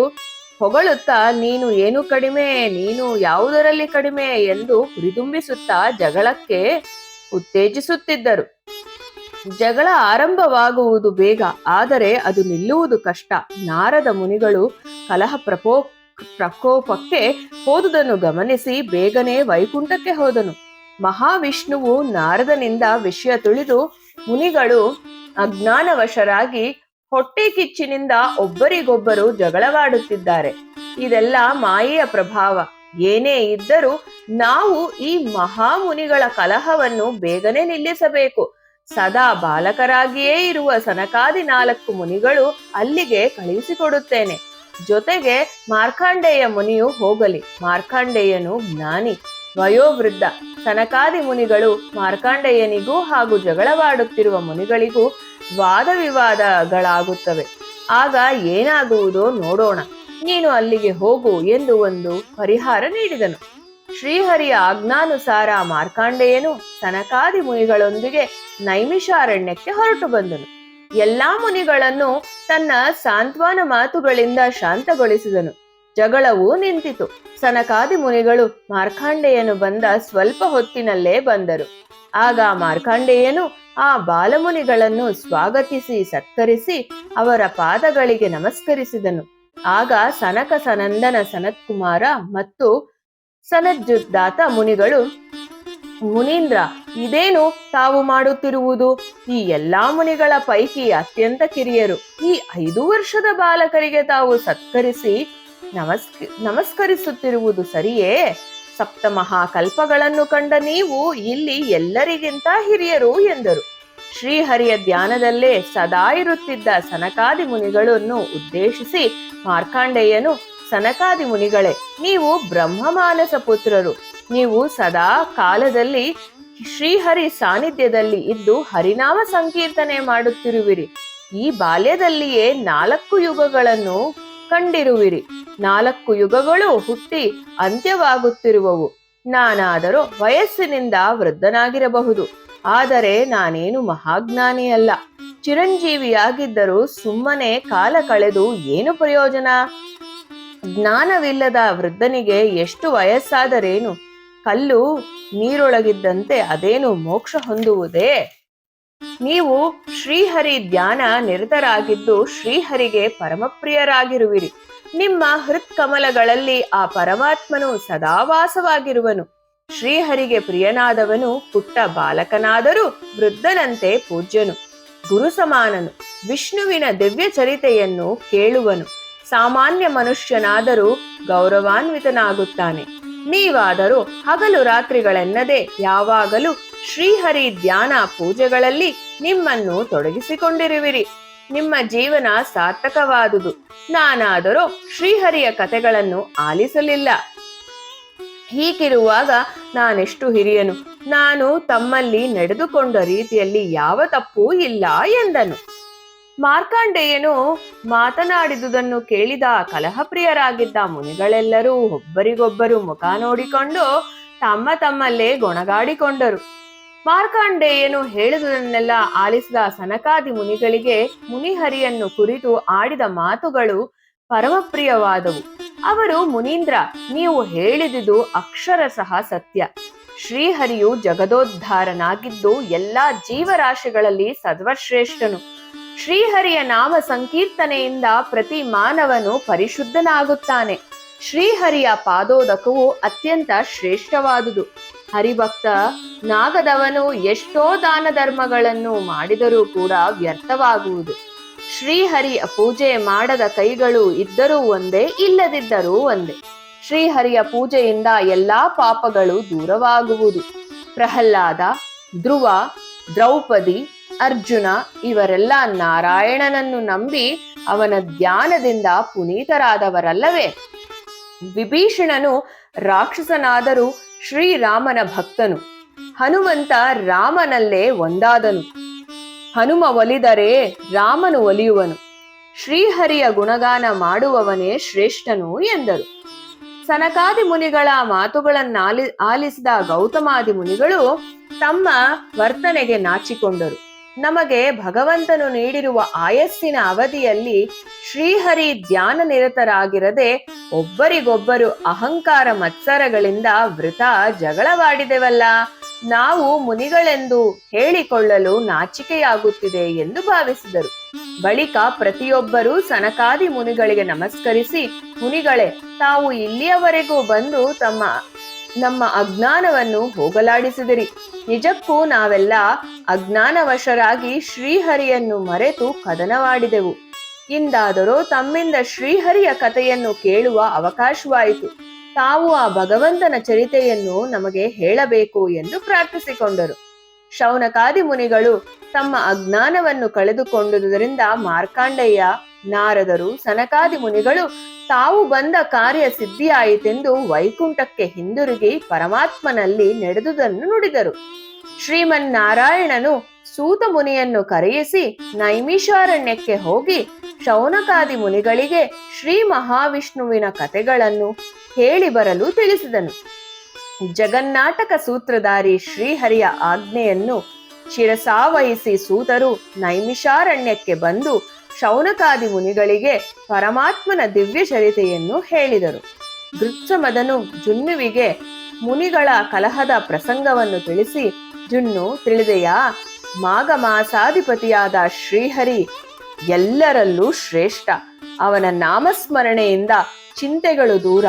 ಹೊಗಳುತ್ತಾ, ನೀನು ಏನು ಕಡಿಮೆ, ನೀನು ಯಾವುದರಲ್ಲಿ ಕಡಿಮೆ ಎಂದು ಹುರಿದುಂಬಿಸುತ್ತಾ ಜಗಳಕ್ಕೆ ಉತ್ತೇಜಿಸುತ್ತಿದ್ದರು. ಜಗಳ ಆರಂಭವಾಗುವುದು ಬೇಗ, ಆದರೆ ಅದು ನಿಲ್ಲುವುದು ಕಷ್ಟ. ನಾರದ ಮುನಿಗಳು ಕಲಹ ಪ್ರಕೋಪಕ್ಕೆ ಹೋದುದನ್ನು ಗಮನಿಸಿ ಬೇಗನೆ ವೈಕುಂಠಕ್ಕೆ ಹೋದನು. ಮಹಾವಿಷ್ಣುವು ನಾರದನಿಂದ ವಿಷಯ ತಿಳಿದು ಮುನಿಗಳು ಅಜ್ಞಾನವಶರಾಗಿ ಹೊಟ್ಟೆ ಕಿಚ್ಚಿನಿಂದ ಒಬ್ಬರಿಗೊಬ್ಬರು ಜಗಳವಾಡುತ್ತಿದ್ದಾರೆ. ಇದೆಲ್ಲ ಮಾಯೆಯ ಪ್ರಭಾವ. ಏನೇ ಇದ್ದರೂ ನಾವು ಈ ಮಹಾಮುನಿಗಳ ಕಲಹವನ್ನು ಬೇಗನೆ ನಿಲ್ಲಿಸಬೇಕು. ಸದಾ ಬಾಲಕರಾಗಿಯೇ ಇರುವ ಸನಕಾದಿ 4 ಮುನಿಗಳು ಅಲ್ಲಿಗೆ ಕಳುಹಿಸಿಕೊಡುತ್ತೇನೆ. ಜೊತೆಗೆ ಮಾರ್ಕಾಂಡೇಯ ಮುನಿಯು ಹೋಗಲಿ. ಮಾರ್ಕಾಂಡೇಯನು ಜ್ಞಾನಿ, ವಯೋವೃದ್ಧ. ಸನಕಾದಿ ಮುನಿಗಳು ಮಾರ್ಕಾಂಡೇಯನಿಗೂ ಹಾಗೂ ಜಗಳವಾಡುತ್ತಿರುವ ಮುನಿಗಳಿಗೂ ವಾದ ವಿವಾದಗಳಾಗುತ್ತವೆ. ಆಗ ಏನಾಗುವುದೋ ನೋಡೋಣ. ನೀನು ಅಲ್ಲಿಗೆ ಹೋಗು ಎಂದು ಒಂದು ಪರಿಹಾರ ನೀಡಿದನು. ಶ್ರೀಹರಿಯ ಆಜ್ಞಾನುಸಾರ ಮಾರ್ಕಾಂಡೇಯನು ಸನಕಾದಿ ಮುನಿಗಳೊಂದಿಗೆ ನೈಮಿಷಾರಣ್ಯಕ್ಕೆ ಹೊರಟು ಬಂದನು. ಎಲ್ಲಾ ಮುನಿಗಳನ್ನು ತನ್ನ ಸಾಂತ್ವನ ಮಾತುಗಳಿಂದ ಶಾಂತಗೊಳಿಸಿದನು. ಜಗಳವೂ ನಿಂತಿತು. ಸನಕಾದಿ ಮುನಿಗಳು ಮಾರ್ಕಾಂಡೇಯನು ಬಂದ ಸ್ವಲ್ಪ ಹೊತ್ತಿನಲ್ಲೇ ಬಂದರು. ಆಗ ಮಾರ್ಕಾಂಡೇಯನು ಆ ಬಾಲಮುನಿಗಳನ್ನು ಸ್ವಾಗತಿಸಿ ಸತ್ಕರಿಸಿ ಅವರ ಪಾದಗಳಿಗೆ ನಮಸ್ಕರಿಸಿದನು. ಆಗ ಸನಕ ಸನಂದನ ಸನತ್ಕುಮಾರ ಮತ್ತು ಸನಜ್ಜುದಾತ ಮುನಿಗಳು, ಮುನೀಂದ್ರ, ಇದೇನು ತಾವು ಮಾಡುತ್ತಿರುವುದು? ಈ ಎಲ್ಲಾ ಮುನಿಗಳ ಪೈಕಿ ಅತ್ಯಂತ ಕಿರಿಯರು. ಈ 5 ವರ್ಷದ ಬಾಲಕರಿಗೆ ತಾವು ಸತ್ಕರಿಸಿ ನಮಸ್ಕರಿಸುತ್ತಿರುವುದು ಸರಿಯೇ? ಸಪ್ತಮಹಾಕಲ್ಪಗಳನ್ನು ಕಂಡ ನೀವು ಇಲ್ಲಿ ಎಲ್ಲರಿಗಿಂತ ಹಿರಿಯರು ಎಂದರು. ಶ್ರೀಹರಿಯ ಧ್ಯಾನದಲ್ಲೇ ಸದಾ ಇರುತ್ತಿದ್ದ ಸನಕಾದಿ ಮುನಿಗಳನ್ನು ಉದ್ದೇಶಿಸಿ ಮಾರ್ಕಾಂಡೇಯನು, ಸನಕಾದಿ ಮುನಿಗಳೇ, ನೀವು ಬ್ರಹ್ಮಮಾನಸ ಪುತ್ರರು. ನೀವು ಸದಾ ಕಾಲದಲ್ಲಿ ಶ್ರೀಹರಿ ಸಾನ್ನಿಧ್ಯದಲ್ಲಿ ಇದ್ದು ಹರಿನಾಮ ಸಂಕೀರ್ತನೆ ಮಾಡುತ್ತಿರುವಿರಿ. ಈ ಬಾಲ್ಯದಲ್ಲಿಯೇ 4 ಯುಗಗಳನ್ನು ಕಂಡಿರುವಿರಿ. 4 ಯುಗಗಳು ಹುಟ್ಟಿ ಅಂತ್ಯವಾಗುತ್ತಿರುವವು. ನಾನಾದರೂ ವಯಸ್ಸಿನಿಂದ ವೃದ್ಧನಾಗಿರಬಹುದು, ಆದರೆ ನಾನೇನು ಮಹಾಜ್ಞಾನಿಯಲ್ಲ. ಚಿರಂಜೀವಿಯಾಗಿದ್ದರೂ ಸುಮ್ಮನೆ ಕಾಲ ಕಳೆದು ಏನು ಪ್ರಯೋಜನ? ಜ್ಞಾನವಿಲ್ಲದ ವೃದ್ಧನಿಗೆ ಎಷ್ಟು ವಯಸ್ಸಾದರೇನು? ಕಲ್ಲು ನೀರೊಳಗಿದ್ದಂತೆ ಅದೇನು ಮೋಕ್ಷ ಹೊಂದುವುದೇ? ನೀವು ಶ್ರೀಹರಿ ಧ್ಯಾನ ನಿರತರಾಗಿದ್ದು ಶ್ರೀಹರಿಗೆ ಪರಮಪ್ರಿಯರಾಗಿರುವಿರಿ. ನಿಮ್ಮ ಹೃತ್ಕಮಲಗಳಲ್ಲಿ ಆ ಪರಮಾತ್ಮನು ಸದಾ ವಾಸವಾಗಿರುವನು. ಶ್ರೀಹರಿಗೆ ಪ್ರಿಯನಾದವನು ಪುಟ್ಟ ಬಾಲಕನಾದರೂ ವೃದ್ಧನಂತೆ ಪೂಜ್ಯನು, ಗುರು ಸಮಾನನು. ವಿಷ್ಣುವಿನ ದಿವ್ಯ ಚರಿತೆಯನ್ನು ಕೇಳುವನು. ಸಾಮಾನ್ಯ ಮನುಷ್ಯನಾದರೂ ಗೌರವಾನ್ವಿತನಾಗುತ್ತಾನೆ. ನೀವಾದರೂ ಹಗಲು ರಾತ್ರಿಗಳೆನ್ನದೆ ಯಾವಾಗಲೂ ಶ್ರೀಹರಿ ಧ್ಯಾನ ಪೂಜೆಗಳಲ್ಲಿ ನಿಮ್ಮನ್ನು ತೊಡಗಿಸಿಕೊಂಡಿರುವಿರಿ. ನಿಮ್ಮ ಜೀವನ ಸಾರ್ಥಕವಾದುದು. ನಾನಾದರೂ ಶ್ರೀಹರಿಯ ಕಥೆಗಳನ್ನು ಆಲಿಸಲಿಲ್ಲ. ಹೀಗಿರುವಾಗ ನಾನೆಷ್ಟು ಹಿರಿಯನು. ನಾನು ತಮ್ಮಲ್ಲಿ ನಡೆದುಕೊಂಡ ರೀತಿಯಲ್ಲಿ ಯಾವ ತಪ್ಪೂ ಇಲ್ಲ ಎಂದನು. ಮಾರ್ಕಾಂಡೇಯನು ಮಾತನಾಡಿದುದನ್ನು ಕೇಳಿದ ಕಲಹಪ್ರಿಯರಾಗಿದ್ದ ಮುನಿಗಳೆಲ್ಲರೂ ಒಬ್ಬರಿಗೊಬ್ಬರು ಮುಖ ನೋಡಿಕೊಂಡು ತಮ್ಮ ತಮ್ಮಲ್ಲೇ ಗೊಣಗಾಡಿಕೊಂಡರು. ಮಾರ್ಕಾಂಡೇಯನು ಹೇಳಿದುದನ್ನೆಲ್ಲ ಆಲಿಸಿದ ಸನಕಾದಿ ಮುನಿಗಳಿಗೆ ಮುನಿಹರಿಯನ್ನು ಕುರಿತು ಆಡಿದ ಮಾತುಗಳು ಪರಮಪ್ರಿಯವಾದವು. ಅವರು, ಮುನೀಂದ್ರ, ನೀವು ಹೇಳಿದುದು ಅಕ್ಷರಶಃ ಸತ್ಯ. ಶ್ರೀಹರಿಯು ಜಗದೋದ್ಧಾರನಾಗಿದ್ದು ಎಲ್ಲಾ ಜೀವರಾಶಿಗಳಲ್ಲಿ ಸರ್ವಶ್ರೇಷ್ಠನು. ಶ್ರೀಹರಿಯ ನಾಮ ಸಂಕೀರ್ತನೆಯಿಂದ ಪ್ರತಿ ಮಾನವನು ಪರಿಶುದ್ಧನಾಗುತ್ತಾನೆ. ಶ್ರೀಹರಿಯ ಪಾದೋದಕವು ಅತ್ಯಂತ ಶ್ರೇಷ್ಠವಾದುದು. ಹರಿಭಕ್ತ ನಾಗದವನು ಎಷ್ಟೋ ದಾನ ಧರ್ಮಗಳನ್ನು ಮಾಡಿದರೂ ಕೂಡ ವ್ಯರ್ಥವಾಗುವುದು. ಶ್ರೀಹರಿಯ ಪೂಜೆ ಮಾಡದ ಕೈಗಳು ಇದ್ದರೂ ಒಂದೇ, ಇಲ್ಲದಿದ್ದರೂ ಒಂದೇ. ಶ್ರೀಹರಿಯ ಪೂಜೆಯಿಂದ ಎಲ್ಲಾ ಪಾಪಗಳು ದೂರವಾಗುವುದು. ಪ್ರಹ್ಲಾದ, ಧ್ರುವ, ದ್ರೌಪದಿ, ಅರ್ಜುನ ಇವರೆಲ್ಲ ನಾರಾಯಣನನ್ನು ನಂಬಿ ಅವನ ಧ್ಯಾನದಿಂದ ಪುನೀತರಾದವರಲ್ಲವೇ? ವಿಭೀಷಣನು ರಾಕ್ಷಸನಾದರೂ ಶ್ರೀರಾಮನ ಭಕ್ತನು. ಹನುಮಂತ ರಾಮನಲ್ಲೇ ಒಂದಾದನು. ಹನುಮ ಒಲಿದರೆ ರಾಮನು ಒಲಿಯುವನು. ಶ್ರೀಹರಿಯ ಗುಣಗಾನ ಮಾಡುವವನೇ ಶ್ರೇಷ್ಠನು ಎಂದರು. ಸನಕಾದಿ ಮುನಿಗಳ ಆಲಿಸಿದ ಗೌತಮಾದಿ ಮುನಿಗಳು ತಮ್ಮ ವರ್ತನೆಗೆ ನಾಚಿಕೊಂಡರು. ನಮಗೆ ಭಗವಂತನು ನೀಡಿರುವ ಆಯಸ್ಸಿನ ಅವಧಿಯಲ್ಲಿ ಶ್ರೀಹರಿ ಧ್ಯಾನ ನಿರತರಾಗಿರದೆ ಒಬ್ಬರಿಗೊಬ್ಬರು ಅಹಂಕಾರ ಮತ್ಸರಗಳಿಂದ ವೃಥ ಜಗಳವಾಡಿದೆವಲ್ಲ, ನಾವು ಮುನಿಗಳೆಂದು ಹೇಳಿಕೊಳ್ಳಲು ನಾಚಿಕೆಯಾಗುತ್ತಿದೆ ಎಂದು ಭಾವಿಸಿದರು. ಬಳಿಕ ಪ್ರತಿಯೊಬ್ಬರೂ ಸನಕಾದಿ ಮುನಿಗಳಿಗೆ ನಮಸ್ಕರಿಸಿ, ಮುನಿಗಳೇ, ತಾವು ಇಲ್ಲಿಯವರೆಗೂ ಬಂದು ನಮ್ಮ ಅಜ್ಞಾನವನ್ನು ಹೋಗಲಾಡಿಸಿದಿರಿ. ನಿಜಕ್ಕೂ ನಾವೆಲ್ಲ ಅಜ್ಞಾನವಶರಾಗಿ ಶ್ರೀಹರಿಯನ್ನು ಮರೆತು ಕದನವಾಡಿದೆವು. ಇಂದಾದರೂ ತಮ್ಮಿಂದ ಶ್ರೀಹರಿಯ ಕಥೆಯನ್ನು ಕೇಳುವ ಅವಕಾಶವಾಯಿತು. ತಾವು ಆ ಭಗವಂತನ ಚರಿತೆಯನ್ನು ನಮಗೆ ಹೇಳಬೇಕು ಎಂದು ಪ್ರಾರ್ಥಿಸಿಕೊಂಡರು. ಶೌನಕಾದಿ ಮುನಿಗಳು ತಮ್ಮ ಅಜ್ಞಾನವನ್ನು ಕಳೆದುಕೊಂಡುದರಿಂದ ಮಾರ್ಕಾಂಡೇಯ, ನಾರದರು, ಸನಕಾದಿ ಮುನಿಗಳು ತಾವು ಬಂದ ಕಾರ್ಯ ಸಿದ್ಧಿಯಾಯಿತೆಂದು ವೈಕುಂಠಕ್ಕೆ ಹಿಂದಿರುಗಿ ಪರಮಾತ್ಮನಲ್ಲಿ ನಡೆದುದನ್ನು ನುಡಿದರು. ಶ್ರೀಮನ್ನಾರಾಯಣನು ಸೂತ ಮುನಿಯನ್ನು ಕರೆಯಿಸಿ ನೈಮಿಷಾರಣ್ಯಕ್ಕೆ ಹೋಗಿ ಶೌನಕಾದಿ ಮುನಿಗಳಿಗೆ ಶ್ರೀ ಮಹಾವಿಷ್ಣುವಿನ ಕಥೆಗಳನ್ನು ಹೇಳಿ ಬರಲು ತಿಳಿಸಿದನು. ಜಗನ್ನಾಟಕ ಸೂತ್ರಧಾರಿ ಶ್ರೀಹರಿಯ ಆಜ್ಞೆಯನ್ನು ಶಿರಸಾವಹಿಸಿ ಸೂತರು ನೈಮಿಷಾರಣ್ಯಕ್ಕೆ ಬಂದು ಶೌನಕಾದಿ ಮುನಿಗಳಿಗೆ ಪರಮಾತ್ಮನ ದಿವ್ಯ ಚರಿತೆಯನ್ನು ಹೇಳಿದರು. ಗೃತ್ಸಮದನು ಜುನ್ನುವಿಗೆ ಮುನಿಗಳ ಕಲಹದ ಪ್ರಸಂಗವನ್ನು ತಿಳಿಸಿ, ಜುನ್ನು, ತಿಳಿದೆಯಾ? ಮಾಘ ಮಾಸಾಧಿಪತಿಯಾದ ಶ್ರೀಹರಿ ಎಲ್ಲರಲ್ಲೂ ಶ್ರೇಷ್ಠ. ಅವನ ನಾಮಸ್ಮರಣೆಯಿಂದ ಚಿಂತೆಗಳು ದೂರ,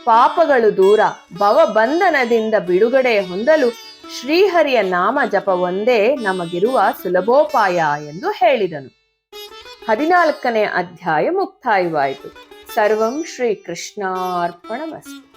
ಪಾಪಗಳು ದೂರ, ಭವಬಂಧನದಿಂದ ಬಿಡುಗಡೆ ಹೊಂದಲು ಶ್ರೀಹರಿಯ ನಾಮ ಜಪ ಒಂದೇ ನಮಗಿರುವ ಸುಲಭೋಪಾಯ ಎಂದು ಹೇಳಿದನು. 14ನೇ ಅಧ್ಯಾಯ ಮುಕ್ತಾಯವಾಯಿತು. ಸರ್ವಂ ಶ್ರೀ ಕೃಷ್ಣಾರ್ಪಣಮಸ್ತು.